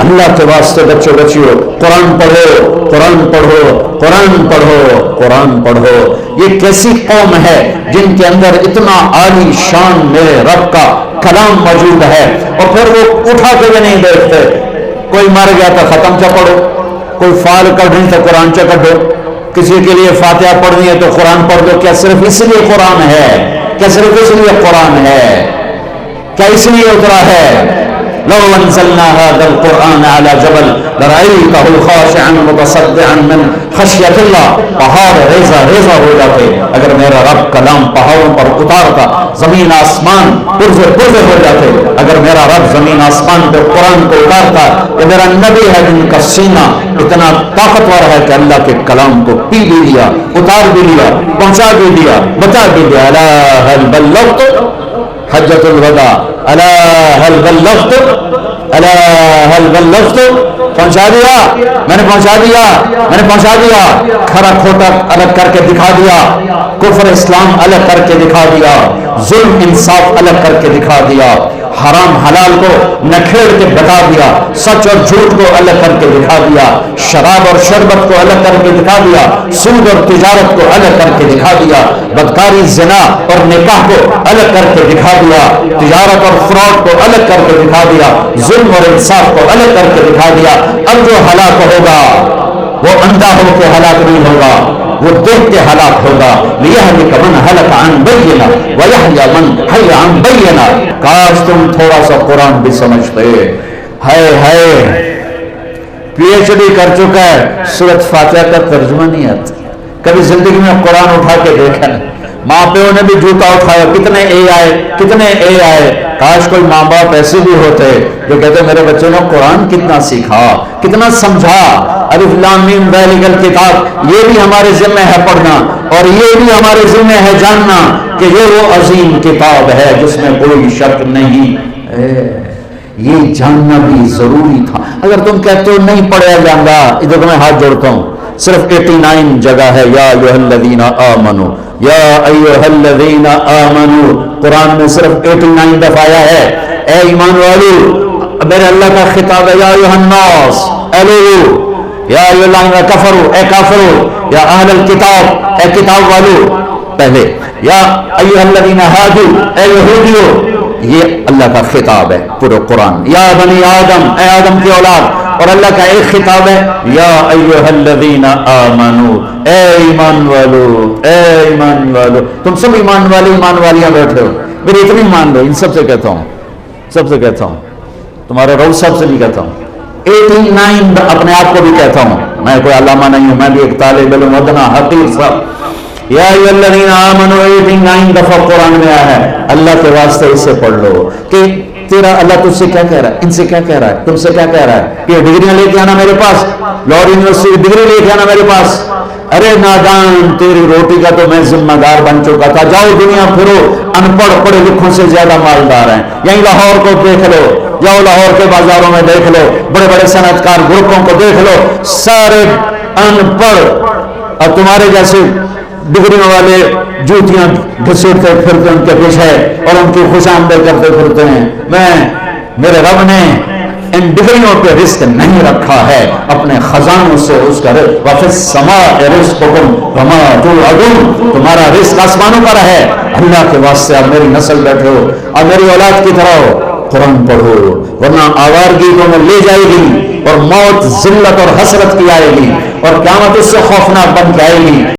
اللہ کے واسطے بچوں بچیوں قرآن پڑھو، قرآن پڑھو، قرآن پڑھو، قرآن پڑھو۔ یہ کیسی قوم ہے جن کے اندر اتنا عالی شان میرے رب کا کلام موجود ہے، اور پھر وہ اٹھا کے بھی نہیں دیکھتے۔ کوئی مر گیا تو ختم چا پڑھو، کوئی فال کر تو قرآن چا کڈو، کسی کے لیے فاتحہ پڑھنی ہے تو قرآن پڑھ دو۔ کیا صرف اس لیے قرآن ہے؟ کیا صرف اس لیے قرآن ہے؟ کیا اس لیے اترا ہے؟ لو انزلنا هذا القرآن على جبل لرأيته خاشعا متصدعا من خشیت اللہ، پہاڑ ریزہ ریزہ ہو جاتے اگر میرا رب کلام پہاڑوں پر اتارتا، زمین آسمان پرزے پرزے ہو جاتے اگر میرا رب زمین آسمان پہ قرآن کو اتارتا۔ کہ میرا نبی ہے جن کا سینہ اتنا طاقتور ہے کہ اللہ کے کلام کو پی بھی لیا، اتار بھی لیا، پہنچا بھی دیا، بتا بھی دیا۔ الا هل بلغت حجۃ الوداع، الا هل بلغت، الا هل بلغت، پہنچا دیا، میں نے پہنچا دیا، میں نے پہنچا دیا۔ کھرا کھوٹا الگ کر کے دکھا دیا، کفر اسلام الگ کر کے دکھا دیا، ظلم انصاف الگ کر کے دکھا دیا، حرام حلال کو نکھیڑ کے بتا دیا، سچ اور جھوٹ کو الگ کر کے دکھا دیا، شراب اور شربت کو الگ کر کے دکھا دیا، سود اور تجارت کو الگ کر کے دکھا دیا، بدکاری زنا اور نکاح کو الگ کر کے دکھا دیا، تجارت اور فراڈ کو الگ کر کے دکھا دیا، ظلم اور انصاف کو الگ کر کے دکھا دیا۔ اب جو ہلاک ہوگا وہ اندھا ہو کے ہلاک نہیں ہوگا، وہ دیکھ کے ہلاک ہوگا۔ لِيَهْلِكَ مَنْ هَلَكَ عَنْ بَيِّنَةٍ وَيَحْيَىٰ مَنْ حَيَّ عَنْ بَيِّنَةٍ۔ کاش تم تھوڑا سا قرآن بھی سمجھتے۔ ہائے پی ایچ ڈی کر چکا ہے، سورۃ فاتحہ کا ترجمہ نہیں آتا، کبھی زندگی میں قرآن اٹھا کے دیکھا نہیں۔ ماں پیو نے بھی جوتا اٹھایا، کتنے اے آئے، کتنے اے آئے۔ کاش کوئی ماں باپ ایسے بھی ہوتے جو کہتے میرے بچے نے قرآن کتنا سیکھا، کتنا سمجھا۔ الف لام میم ذالک الکتاب، یہ بھی ہمارے ذمہ ہے پڑھنا، اور یہ بھی ہمارے ذمہ ہے جاننا کہ یہ وہ عظیم کتاب ہے جس میں کوئی شک نہیں ہے۔ یہ جاننا بھی ضروری تھا۔ اگر تم کہتے ہو نہیں پڑھا جاندہ، ادھر میں ہاتھ جوڑتا ہوں، صرف 89 جگہ ہے یا ایھا الذین آمنوا، یا ایھا الذین آمنوا، قرآن میں صرف 89 دفعہ آیا ہے۔ اے ایمان والو، میرے اللہ کا خطاب ہے، یا ایھا الناس، اے لوگو، یا ایھا الذین کفروا، اے کافرو، یا اہل الکتاب، اے کتاب والو پہلے، یا ایھا الذین ہادوا، اے یہودیو۔ یہ اللہ کا خطاب ہے پورے قرآن۔ یا بنی آدم، اے آدم کی اولاد۔ اور اللہ کا ایک خطاب ہے، یا ایھا الذین آمنوا، اے ایمان والو، اے ایمان والو۔ تم سب ایمان والے ایمان والیاں بیٹھے ہو، میری اتنی مان لو، ان سب سے کہتا ہوں، سب سے کہتا ہوں، تمہارے روح صاحب سے نہیں کہتا ہوں، 89 اپنے آپ کو بھی کہتا ہوں، میں کوئی علامہ نہیں ہوں، میں بھی ایک طالب علم ادنا حقیر صاحب۔ یا ایھا الذین آمنوا 89 دفعہ قرآن میں آیا ہے۔ اللہ کے واسطے اسے پڑھ لو کہ تیرا اللہ تجھ سے کیا کہہ رہا ہے، ان سے کیا کہہ رہا ہے، تم سے کیا کہہ رہا ہے۔ کہ ڈگریاں لے کے آنا میرے پاس، لاہور یونیورسٹی کی ڈگری لے کے آنا میرے پاس۔ ارے نادان، تیری روٹی کا تو میں ذمہ دار بن چکا تھا۔ جاؤ دنیا پھرو، ان پڑھ پڑھے لکھوں سے زیادہ مالدار ہیں۔ یہیں لاہور کو دیکھ لو، جاؤ لاہور کے بازاروں میں دیکھ لو، بڑے بڑے صنعت کار گروپوں کو دیکھ لو، سارے ان پڑھ، اور تمہارے جیسے ڈگریوں والے جوتیاں گھسیٹتے پھرتے ان کے پیچھے اور ان کی خوش آمدید کرتے پھرتے ہیں۔ میرے رب نے ان ڈگریوں پہ رزق نہیں رکھا ہے، اپنے خزانوں سے اس کا رزق، وَفِي السَّمَاءِ رِزْقُكُمْ وَمَا تُوعَدُونَ، تمہارا رزق آسمانوں پر ہے۔ اللہ کے واسطے اب میری نسل بیٹھے ہو، اب میری اولاد کی طرح ہو، قرآن پڑھو، ورنہ آوارگی تمہیں لے جائے گی، اور موت ذلت اور حسرت کی آئے گی، اور قیامت اس سے خوفناک بن کے آئے گی۔